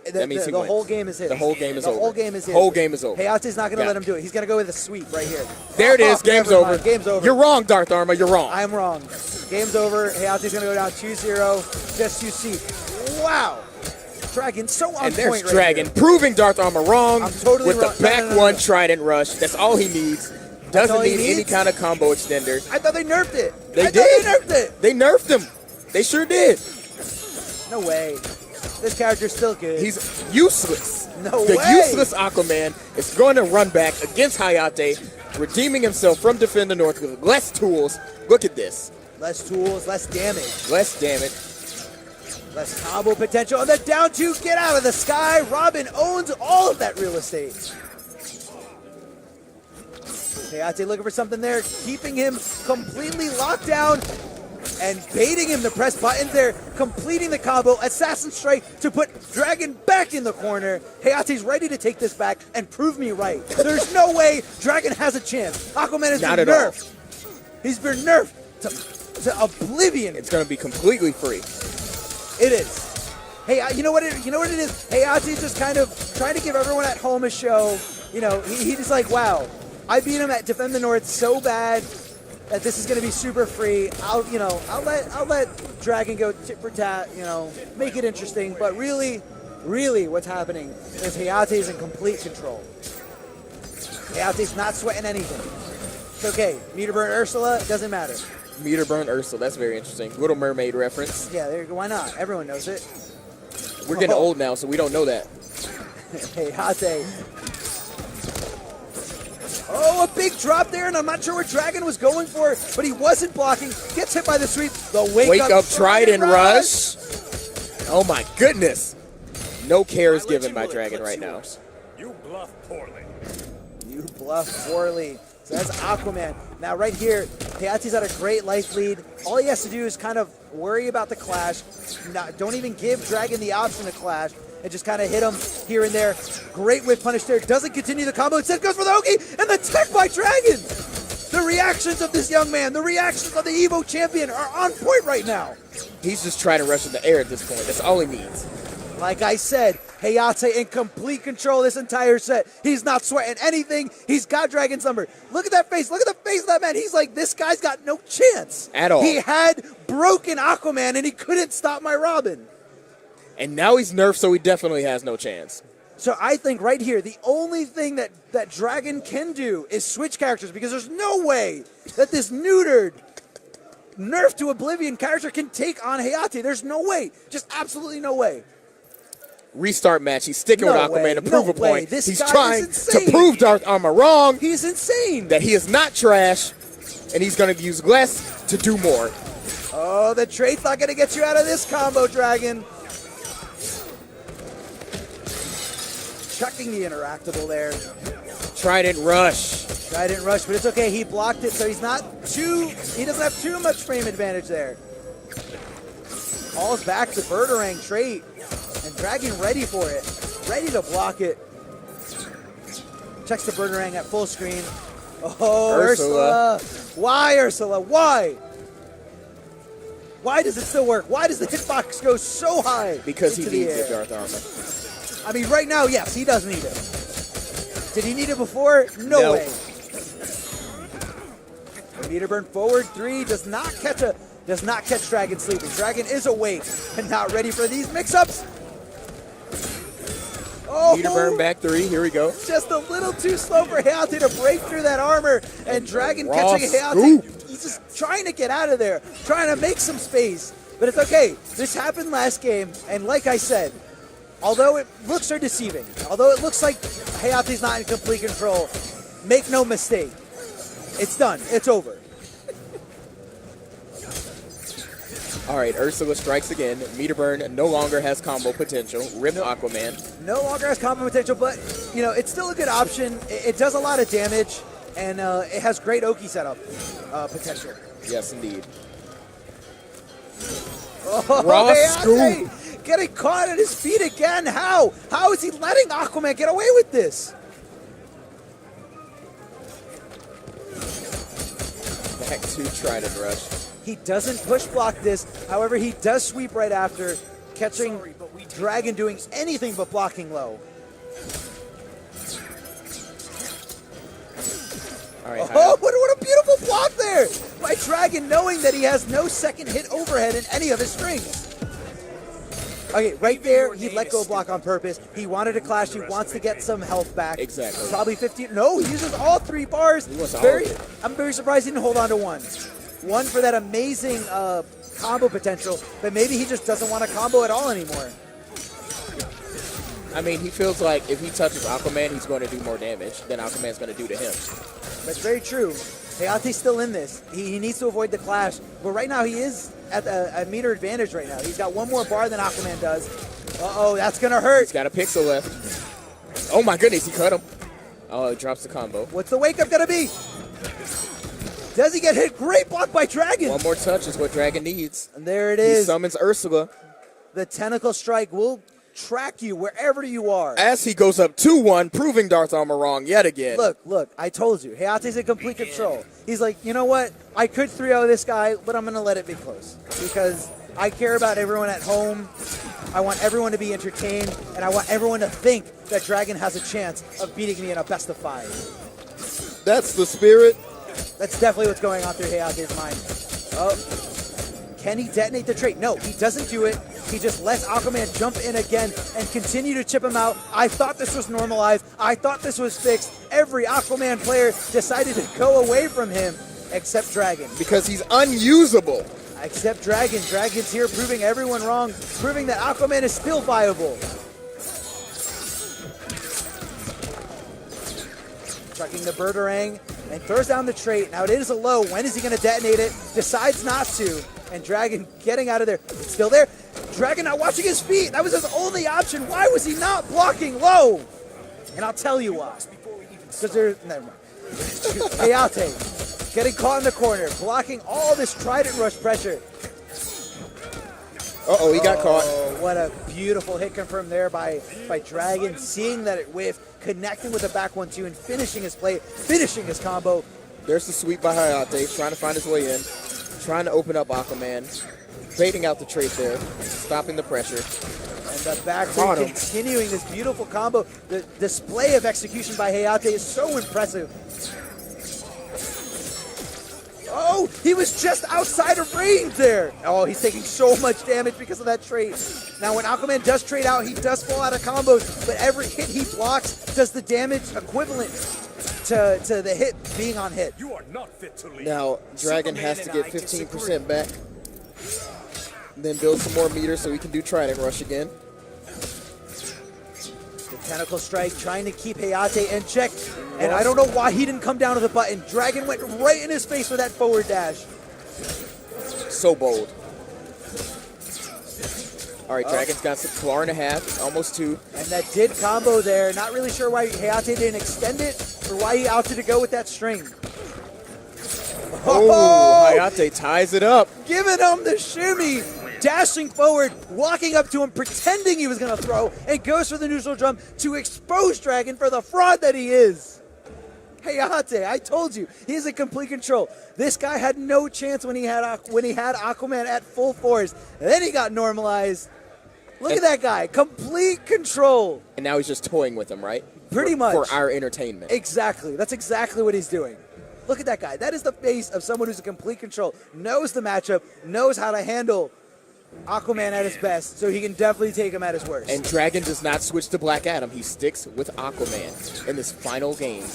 that means he wins. The whole game is his. The whole game is over. The whole game is his. Whole game is over. Hayate's not going to let him do it. He's going to go with a sweep right here. There it is. Game's over. Game's over. You're wrong, Darth Arma. You're wrong. I'm wrong. Game's over. Hayate's going to go down 2-0. Just you see. Wow. Dragon so on point. And there's Dragon proving Darth Arma wrong with the back one trident rush. That's all he needs. Doesn't need any kind of combo extender. I thought they nerfed it. They did. They nerfed it. They nerfed him. They sure did. No way. This character's still good. He's useless. No way. The useless Aquaman is going to run back against Hayate, redeeming himself from Defend the North with less tools. Look at this. Less tools, less damage. Less damage. Less combo potential. And the down 2, get out of the sky. Robin owns all of that real estate. Hayate looking for something there, keeping him completely locked down and baiting him to press buttons there, completing the combo, Assassin Strike to put Dragon back in the corner. Hayate's ready to take this back and prove me right. There's no way Dragon has a chance. Aquaman has been nerfed. He's been nerfed to oblivion. It's going to be completely free. It is. Hey, you know what it is? Hayate's just kind of trying to give everyone at home a show. You know, he's just like, wow, I beat him at Defend the North so bad that this is going to be super free. I'll let Dragon go tit for tat, make it interesting. But really, what's happening is Hayate's in complete control. Hayate's not sweating anything. It's okay. Meter burn Ursula, doesn't matter. Meter burn Ursula, that's very interesting. Little Mermaid reference. Yeah, why not? Everyone knows it. We're getting old now, so we don't know that. Hayate. Oh, a big drop there, and I'm not sure what Dragon was going for, but he wasn't blocking. Gets hit by the sweep. The wake up trident rush. Oh my goodness. No care is given by Dragon right now. You bluff poorly. You bluff poorly. So that's Aquaman. Now right here, Hayate's at a great life lead. All he has to do is kind of worry about the clash. Don't even give Dragon the option to clash. And just kind of hit him here and there. Great whip punish there. Doesn't continue the combo. Instead goes for the Oki and the tech by Dragon. The reactions of this young man, the reactions of the Evo champion are on point right now. He's just trying to rush in the air at this point. That's all he needs. Like I said, Hayate in complete control this entire set. He's not sweating anything. He's got Dragon's number. Look at that face. Look at the face of that man. He's like, this guy's got no chance. At all. He had broken Aquaman, and he couldn't stop my Robin. And now he's nerfed, so he definitely has no chance. So I think right here, the only thing that Dragon can do is switch characters, because there's no way that this neutered, nerfed to oblivion character can take on Hayate. There's no way. Just absolutely no way. Restart match. He's sticking with Aquaman to prove a point. This He's guy trying is to insane. prove Darth Armor wrong. He's insane. That he is not trash, and he's going to use less to do more. Oh, the trait's not going to get you out of this combo, Dragon. Chucking the interactable there. Trident rush. Trident rush, but it's okay. He blocked it, so he doesn't have too much frame advantage there. Calls back the Birdarang trait, and Dragon ready for it. Ready to block it. Checks the Birdarang at full screen. Oh, Ursula. Why, Ursula? Why? Why does it still work? Why does the hitbox go so high? Because he into the needs air? it, Darth Armor. I mean, right now, yes, he does need it. Did he need it before? No way. Meter burn forward 3 does not catch Dragon sleeping. Dragon is awake and not ready for these mix-ups. Oh, Meter burn back 3. Here we go. Just a little too slow for Hayate to break through that armor, and Dragon Raw catching Hayate. scoop. He's just trying to get out of there, trying to make some space. But it's okay. This happened last game, and like I said, although it looks are deceiving, although it looks like Hayate's not in complete control, make no mistake. It's done. It's over. All right, Ursula strikes again. Meter burn no longer has combo potential. Rip Aquaman. No longer has combo potential, but you know it's still a good option. It does a lot of damage, and it has great Oki setup potential. Yes, indeed. Oh, Raw Hayate scoop. getting caught at his feet again. How? How is he letting Aquaman get away with this? Back to Trident rush. He doesn't push block this. However, he does sweep right after, catching Dragon doing anything but blocking low. All right, Oh, what a beautiful block there by Dragon, knowing that he has no second hit overhead in any of his strings. Okay, right there, he let go block on purpose. He wanted to clash. He wants to get some health back. Exactly. Probably 15. No, he uses all 3 bars. He wants all of it. I'm very surprised he didn't hold on to one. One for that amazing combo potential, but maybe he just doesn't want to combo at all anymore. I mean, he feels like if he touches Aquaman, he's going to do more damage than Aquaman's going to do to him. That's very true. Hayate's still in this. He needs to avoid the clash, but right now he is at a meter advantage right now. He's got one more bar than Aquaman does. Uh-oh, that's going to hurt. He's got a pixel left. Oh my goodness, he cut him. Oh, he drops the combo. What's the wake-up going to be? Does he get hit? Great block by Dragon. One more touch is what Dragon needs. And there it He is. summons Ursula. The tentacle strike will track you wherever you are. As he goes up 2-1, proving Darth Armor wrong yet again. Look, I told you. Hayate's in complete control. He's like, you know what? I could 3-0 this guy, but I'm going to let it be close. Because I care about everyone at home. I want everyone to be entertained, and I want everyone to think that Dragon has a chance of beating me in a best of 5. That's the spirit. That's definitely what's going on through Hayate's mind. Oh, can he detonate the trait? No, he doesn't do it. He just lets Aquaman jump in again and continue to chip him out. I thought this was normalized. I thought this was fixed. Every Aquaman player decided to go away from him except Dragon. Because he's unusable. Except Dragon. Dragon's here proving everyone wrong, proving that Aquaman is still viable. Chucking the Birdarang and throws down the trait. Now it is a low. When is he going to detonate it? Decides not to. And Dragon getting out of there. It's still there. Dragon not watching his feet. That was his only option. Why was he not blocking low? And I'll tell you why. Because there's... Never mind. Hayate getting caught in the corner, blocking all this Trident rush pressure. Uh-oh, he got caught. What a beautiful hit confirmed there by Dragon, seeing that it whiffed, connecting with the back 1-2 and finishing his play, finishing his combo. There's the sweep by Hayate, trying to find his way in, trying to open up Aquaman, baiting out the trait there, stopping the pressure. And the back Caught three him. continuing this beautiful combo. The display of execution by Hayate is so impressive. Oh, he was just outside of range there. Oh, he's taking so much damage because of that trait. Now, when Aquaman does trade out, he does fall out of combos, but every hit he blocks does the damage equivalent to the hit being on hit. You are not fit to lead. Now, Dragon has to get 15% back, then build some more meters so he can do Trident Rush again. The Tentacle Strike trying to keep Hayate in check, and I don't know why he didn't come down to the button. Dragon went right in his face with that forward dash. So bold. All right, Dragon's got some bar and a half, almost 2. And that did combo there. Not really sure why Hayate didn't extend it or why he opted to go with that string. Oh, Hayate ties it up. Giving him the shimmy. Dashing forward, walking up to him, pretending he was going to throw, and goes for the neutral jump to expose Dragon for the fraud that he is. Hayate, I told you, he's in complete control. This guy had no chance when he had Aquaman at full force. And then he got normalized. Look at that guy, complete control. And now he's just toying with him, right? Pretty much. For our entertainment. Exactly. That's exactly what he's doing. Look at that guy. That is the face of someone who's in complete control, knows the matchup, knows how to handle Aquaman at his best, so he can definitely take him at his worst. And Dragon does not switch to Black Adam. He sticks with Aquaman in this final game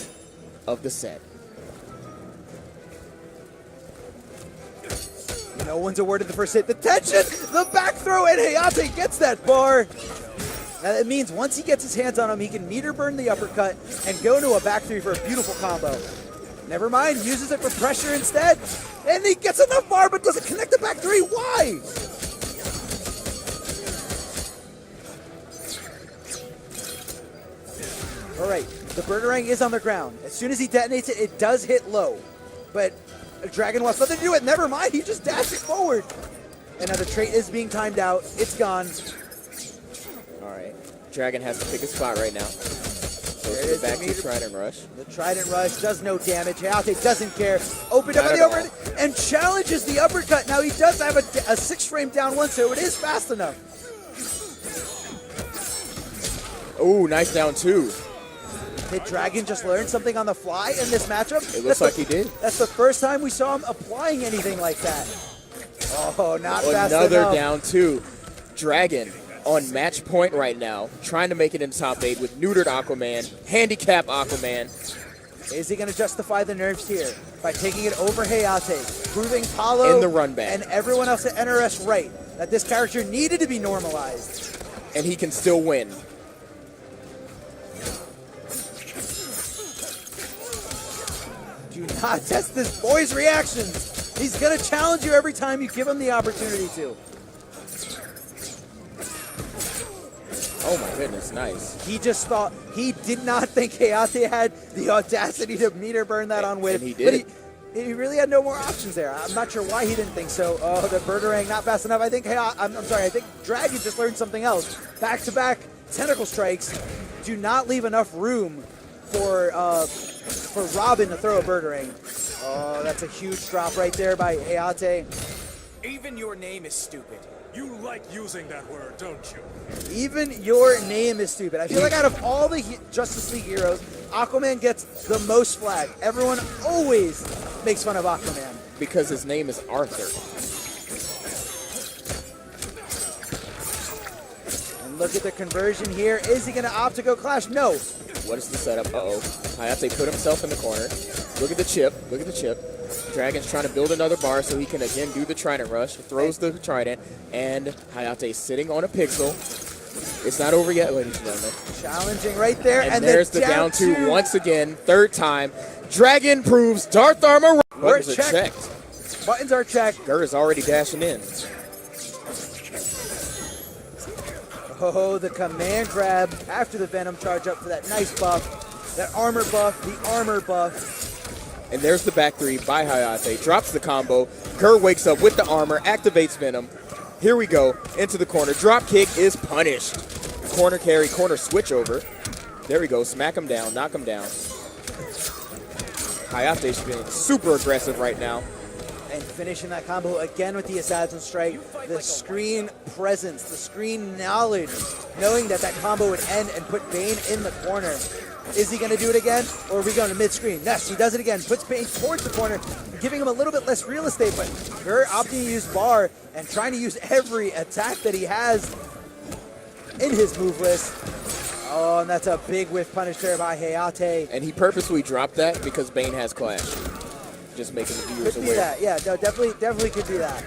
of the set. No one's awarded the first hit. The tension, the back throw, and Hayate gets that bar. Now that means once he gets his hands on him, he can meter burn the uppercut and go to a back three for a beautiful combo. Never mind, uses it for pressure instead. And he gets enough bar, but doesn't connect the back three. Why? All right, the Burgerang is on the ground. As soon as he detonates it, it does hit low. But Dragon wants nothing to do with it. Never mind, he just dashes forward. And now the trait is being timed out. It's gone. All right. Dragon has to pick a spot right now. Goes to the back to Trident Rush. The Trident Rush does no damage. Hayate doesn't care. Opened up Not on the at overhead and challenges the uppercut. Now he does have a 6-frame down one, so it is fast enough. Oh, nice down 2. Did Dragon just learn something on the fly in this matchup? It looks like he did. That's the first time we saw him applying anything like that. Oh, not fast Another enough. down 2. Dragon on match point right now, trying to make it in top 8 with neutered Aquaman, handicap Aquaman. Is he going to justify the nerfs here by taking it over Hayate, proving Paulo In the run back. and everyone else at NRS right that this character needed to be normalized? And he can still win. Do not test this boy's reactions. He's going to challenge you every time you give him the opportunity to. Oh my goodness, nice. He just thought, he did not think Hayate had the audacity to meter burn that on whiff. And he did. But he really had no more options there. I'm not sure why he didn't think so. Oh, the Burgerang not fast enough. I think, I'm sorry, I think Dragon just learned something else. Back-to-back tentacle strikes do not leave enough room for Robin to throw a Burgerang. Oh, that's a huge drop right there by Hayate. Even your name is stupid. You like using that word, don't you? Even your name is stupid. I feel like out of all the Justice League heroes, Aquaman gets the most flack. Everyone always makes fun of Aquaman. Because his name is Arthur. And look at the conversion here. Is he going to opt to go Clash? No. What is the setup? Uh-oh. Hayate put himself in the corner. Look at the chip. Look at the chip. Dragon's trying to build another bar so he can again do the Trident Rush. Throws the Trident. And Hayate sitting on a pixel. It's not over yet, ladies and gentlemen. Challenging right there. And there's the down 2 once again. Third time. Dragon proves Darth Armor. Buttons are checked. Buttons are checked. Gur is already dashing in. Oh, the command grab after the Venom charge up for that nice buff. That armor buff, the armor buff. And there's the back 3 by Hayate. Drops the combo. Gur wakes up with the armor, activates Venom. Here we go, into the corner. Drop kick is punished. Corner carry, corner switch over. There we go, smack him down, knock him down. Hayate's being super aggressive right now. And finishing that combo again with the Assassin Strike. The screen presence, the screen knowledge, knowing that that combo would end and put Bane in the corner. Is he going to do it again, or are we going to mid-screen? Yes, he does it again. Puts Bane towards the corner, giving him a little bit less real estate, but Gur opting to use bar and trying to use every attack that he has in his move list. Oh, and that's a big whiff punish there by Hayate. And he purposely dropped that because Bane has Clash. Just making the viewers Could be aware. that, yeah, no, definitely could be that.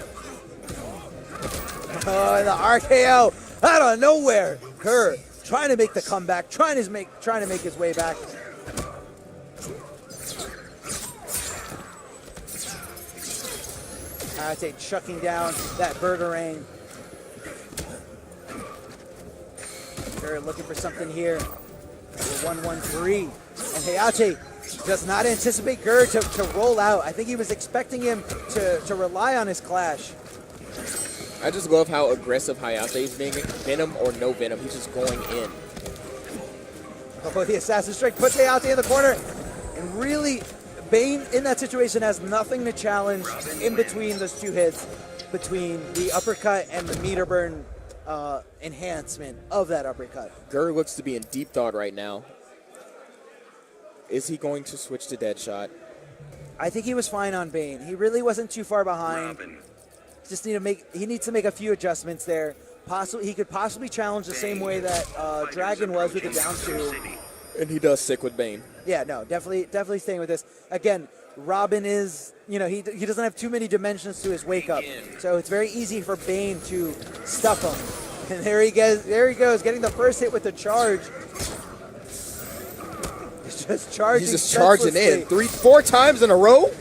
Oh, and the RKO out of nowhere. Gur trying to make the comeback, trying to make his way back. Hayate chucking down that Burgerang. Gur looking for something here. 1-1-3. And Hayate does not anticipate Gur to roll out. I think he was expecting him to rely on his Clash. I just love how aggressive Hayate is being. Venom or no Venom, he's just going in. Oh, the Assassin Strike puts Hayate in the corner. And really, Bane in that situation has nothing to challenge in between those two hits, between the uppercut and the meter burn enhancement of that uppercut. Gur looks to be in deep thought right now. Is he going to switch to Deadshot? I think he was fine on Bane. He really wasn't too far behind. Just he needs to make a few adjustments there. He could possibly challenge the same way that Dragon was with the down two. And he does sick with Bane. Yeah, no, definitely staying with this. Again, Robin is, he doesn't have too many dimensions to his wake up, so it's very easy for Bane to stuff him. And there he goes, getting the first hit with the charge. He's just charging. He's just charging in 4 times in a row.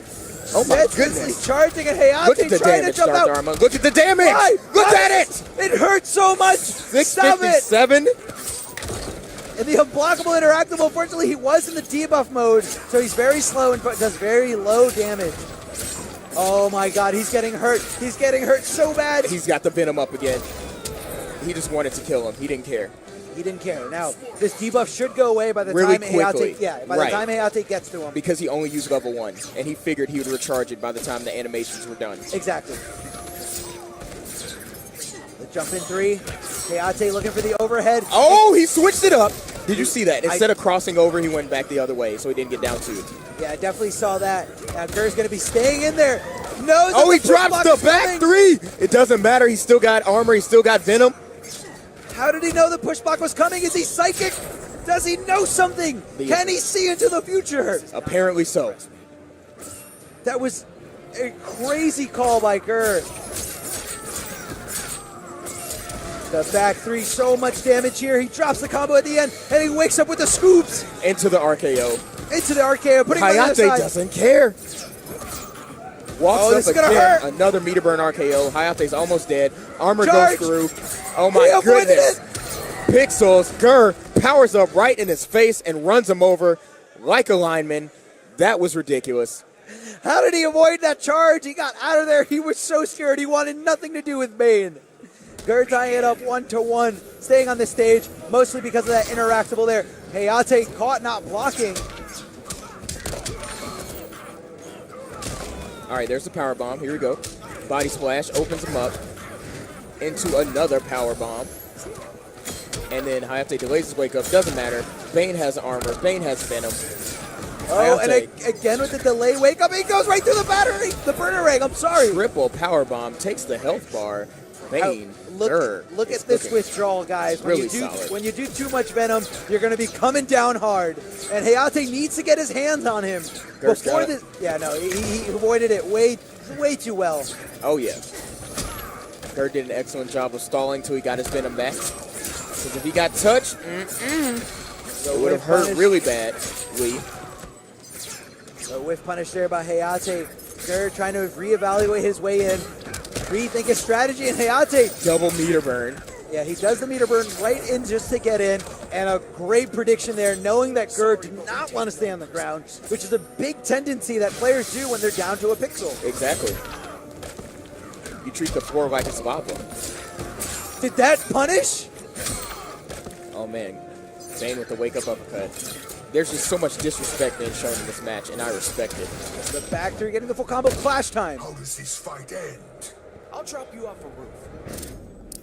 Oh my goodness! Charging at Hayate, look at the trying damage, to jump out. Dharma. Look at the damage! Why? Look Why? at it! It hurts so much. 657. And the unblockable interactable, unfortunately, he was in the debuff mode, so he's very slow and does very low damage. Oh my God, he's getting hurt. He's getting hurt so bad. He's got the Venom up again. He just wanted to kill him. He didn't care. He didn't care. Now, this debuff should go away by the Really time quickly. Hayate, by the time Hayate gets to him. Because he only used level 1, and he figured he would recharge it by the time the animations were done. Exactly. The jump in 3. Hayate looking for the overhead. Oh, he switched it up. Did you see that? Instead of crossing over, he went back the other way, so he didn't get down to it. Yeah, I definitely saw that. Now, Gur's going to be staying in there. No, oh, he drops the back 3. It doesn't matter. He's still got armor. He's still got Venom. How did he know the push block was coming? Is he psychic? Does he know something? Can he see into the future? Apparently so. That was a crazy call by Gur. The back 3, so much damage here. He drops the combo at the end, and he wakes up with the scoops. Into the RKO. Into the RKO, putting him on the other Hayate side. doesn't care. Walks this up is gonna again. hurt. Another meter burn RKO. Hayate's almost dead. Armor Charge. goes through. Oh my goodness. Pixels. Gur powers up right in his face and runs him over like a lineman. That was ridiculous. How did he avoid that charge? He got out of there. He was so scared. He wanted nothing to do with Bane. Gur tying it up 1-1, staying on the stage, mostly because of that interactable there. Hayate caught not blocking. All right, there's the power bomb. Here we go. Body splash opens him up into another power bomb. And then Hayate delays his wake up. Doesn't matter. Bane has armor. Bane has Venom. Oh, Hayate. and again with the delay wake up, he goes right through the battery, the burner ring. I'm sorry. Triple power bomb takes the health bar. Bane. Look at this withdrawal, guys. When really you do solid. when you do too much Venom, you're going to be coming down hard. And Hayate needs to get his hands on him Gur's before got this. Yeah, no, he avoided it way too well. Oh, yeah. Gur did an excellent job of stalling until he got his Venom back. Because if he got touched, it would have hurt really badly. So whiff punish there by Hayate. Gur trying to reevaluate his way in, rethink his strategy, and Hayate. Double meter burn. Yeah, he does the meter burn right in just to get in, and a great prediction there, knowing that Gur did not want to stay on the ground, which is a big tendency that players do when they're down to a pixel. Exactly. You treat the floor like it's lava. Did that punish? Oh, man. Bane with the wake-up uppercut. There's just so much disrespect being shown in this match, and I respect it. The back three getting the full combo. Clash time. How does this fight end? I'll drop you off a roof.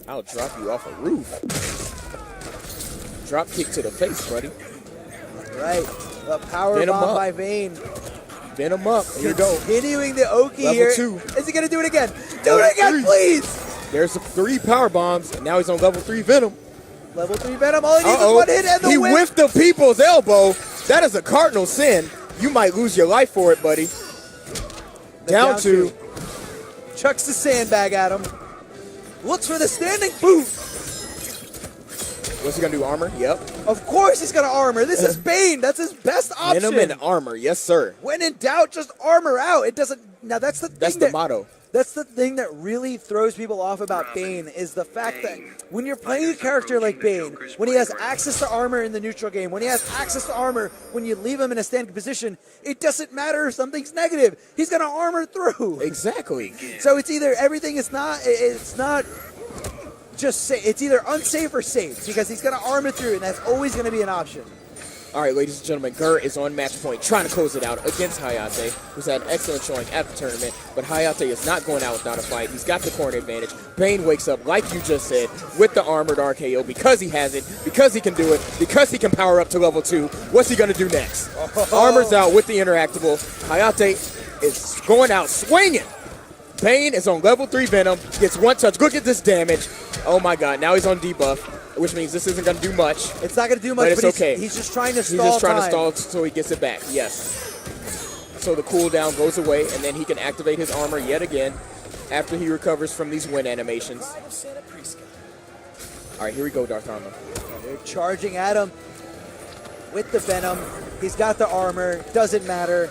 I'll drop you off a roof. Drop kick to the face, buddy. Right. The power Venom bomb up. by Vayne. Venom up. Here you go. Continuing the Oki Level here. 2. Is he going to do it again? Do Level it again, 3. please. There's 3 power bombs, and now he's on level 3 Venom. Level 3 Venom. All he needs is Uh-oh. one hit and the He win. whiffed the people's elbow. That is a cardinal sin. You might lose your life for it, buddy. The Down 2. Chucks the sandbag at him. Looks for the standing boot. What's he gonna do? Armor? Yep. Of course he's going to armor. This is Bane. That's his best option. Venom and armor. Yes, sir. When in doubt, just armor out. It doesn't. Now that's the thing. That's the motto. That's the thing that really throws people off about Bane is the fact that when you're playing a character like Bane, when he has access to armor in the neutral game, when he has access to armor when you leave him in a standing position, it doesn't matter if something's negative. He's going to armor through. Exactly. So it's either everything is not. It's not. Just say it's either unsafe or safe because he's going to armor through, and that's always going to be an option. All right, ladies and gentlemen, Gur is on match point, trying to close it out against Hayate, who's had an excellent showing at the tournament, but Hayate is not going out without a fight. He's got the corner advantage. Bane wakes up, like you just said, with the armored RKO because he has it, because he can do it, because he can power up to level 2. What's he going to do next? Armor's out with the interactable. Hayate is going out swinging. Bane is on level 3 Venom, gets one touch. Look at this damage. Oh my god, now he's on debuff, which means this isn't going to do much. It's not going to do much, But it's okay. He's just trying to stall. He's just trying time. to stall so he gets it back, yes. So the cooldown goes away, and then he can activate his armor yet again after he recovers from these win animations. All right, here we go, Darth Armor. They're charging at him with the Venom. He's got the armor. Doesn't matter.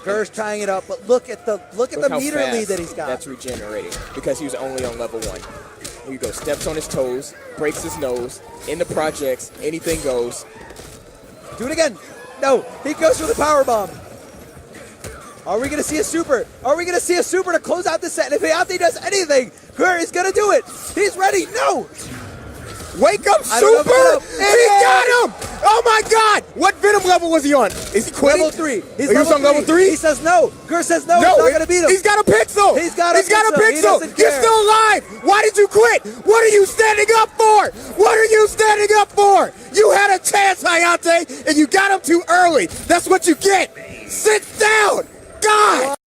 Gur's tying it up, but look at the How meter fast lead that he's got. That's regenerating because he was only on level 1. Here you go, steps on his toes, breaks his nose, in the projects, anything goes. Do it again. No, he goes for the power bomb. Are we going to see a super? Are we going to see a super to close out the set? And if Hayate does anything, Gur is going to do it. He's ready. No. Wake up, I don't know if Super! I And he got him! Oh my god! What Venom level was he on? Is he quitting? Level 3. He's He was on level 3? He says no. Gur says no. He's not going to beat him. He's got a pixel! He's got a He pixel. He doesn't You're care. still alive! Why did you quit? What are you standing up for? What are you standing up for? You had a chance, Hayate, and you got him too early. That's what you get. Sit down! God!